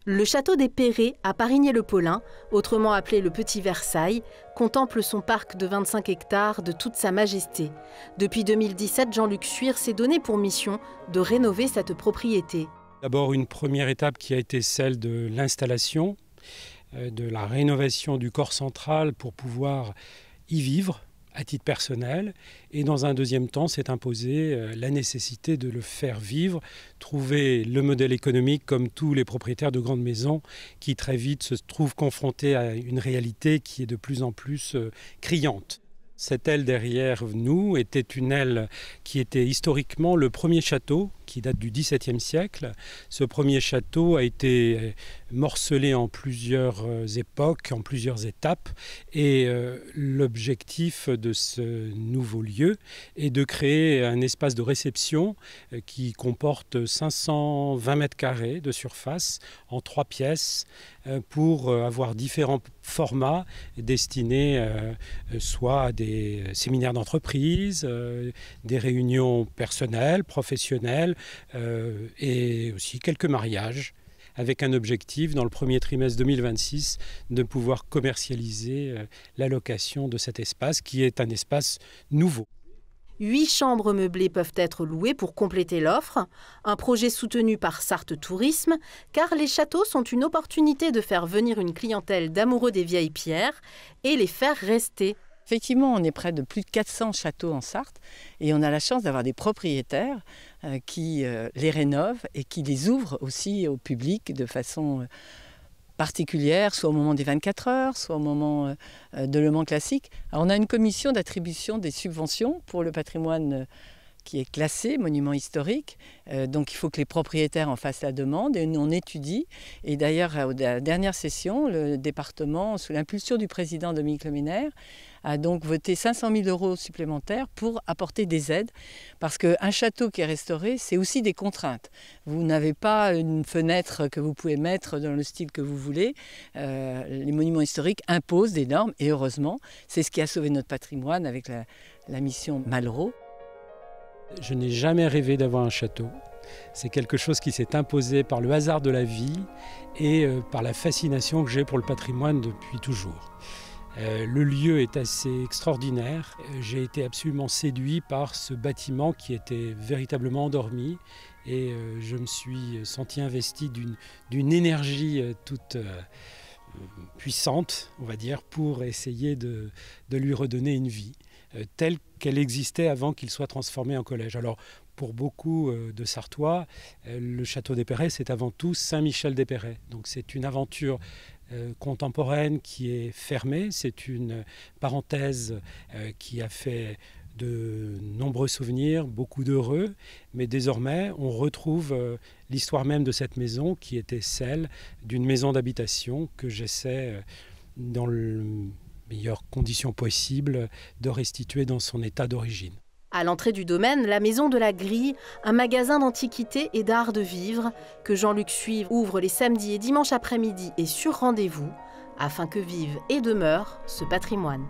Le château des Perrets à Parigné-le-Paulin, autrement appelé le Petit Versailles, contemple son parc de 25 hectares de toute sa majesté. Depuis 2017, Jean-Luc Suire s'est donné pour mission de rénover cette propriété. D'abord une première étape qui a été celle de l'installation, de la rénovation du corps central pour pouvoir y vivre à titre personnel, et dans un deuxième temps s'est imposée la nécessité de le faire vivre, trouver le modèle économique comme tous les propriétaires de grandes maisons qui très vite se trouvent confrontés à une réalité qui est de plus en plus criante. Cette aile derrière nous était une aile qui était historiquement le premier château qui date du XVIIe siècle. Ce premier château a été morcelé en plusieurs époques, en plusieurs étapes. Et l'objectif de ce nouveau lieu est de créer un espace de réception qui comporte 520 mètres carrés de surface en 3 pièces pour avoir différents formats destinés soit à des séminaires d'entreprise, des réunions personnelles, professionnelles, et aussi quelques mariages, avec un objectif dans le premier trimestre 2026 de pouvoir commercialiser la location de cet espace qui est un espace nouveau. 8 chambres meublées peuvent être louées pour compléter l'offre, un projet soutenu par Sarthe Tourisme, car les châteaux sont une opportunité de faire venir une clientèle d'amoureux des vieilles pierres et les faire rester. Effectivement, on est près de plus de 400 châteaux en Sarthe et on a la chance d'avoir des propriétaires qui les rénovent et qui les ouvrent aussi au public de façon particulière, soit au moment des 24 heures, soit au moment de Le Mans classique. Alors, on a une commission d'attribution des subventions pour le patrimoine qui est classé monument historique. Donc il faut que les propriétaires en fassent la demande et on étudie. Et d'ailleurs, à la dernière session, le département, sous l'impulsion du président Dominique Leménaire, a donc voté 500 000 € supplémentaires pour apporter des aides. Parce qu'un château qui est restauré, c'est aussi des contraintes. Vous n'avez pas une fenêtre que vous pouvez mettre dans le style que vous voulez. Les monuments historiques imposent des normes et heureusement, c'est ce qui a sauvé notre patrimoine avec la mission Malraux. Je n'ai jamais rêvé d'avoir un château. C'est quelque chose qui s'est imposé par le hasard de la vie et par la fascination que j'ai pour le patrimoine depuis toujours. Le lieu est assez extraordinaire. J'ai été absolument séduit par ce bâtiment qui était véritablement endormi et je me suis senti investi d'une énergie toute puissante, on va dire, pour essayer de lui redonner une vie telle qu'elle existait avant qu'il soit transformé en collège. Alors, pour beaucoup de Sartois, le château des Perrets, c'est avant tout Saint-Michel-des-Perrets. Donc c'est une aventure contemporaine qui est fermée. C'est une parenthèse qui a fait de nombreux souvenirs, beaucoup d'heureux. Mais désormais, on retrouve l'histoire même de cette maison qui était celle d'une maison d'habitation que j'essaie dans les meilleures conditions possibles de restituer dans son état d'origine. À l'entrée du domaine, la Maison de la Grille, un magasin d'antiquités et d'art de vivre que Jean-Luc Suire ouvre les samedis et dimanches après-midi et sur rendez-vous afin que vive et demeure ce patrimoine.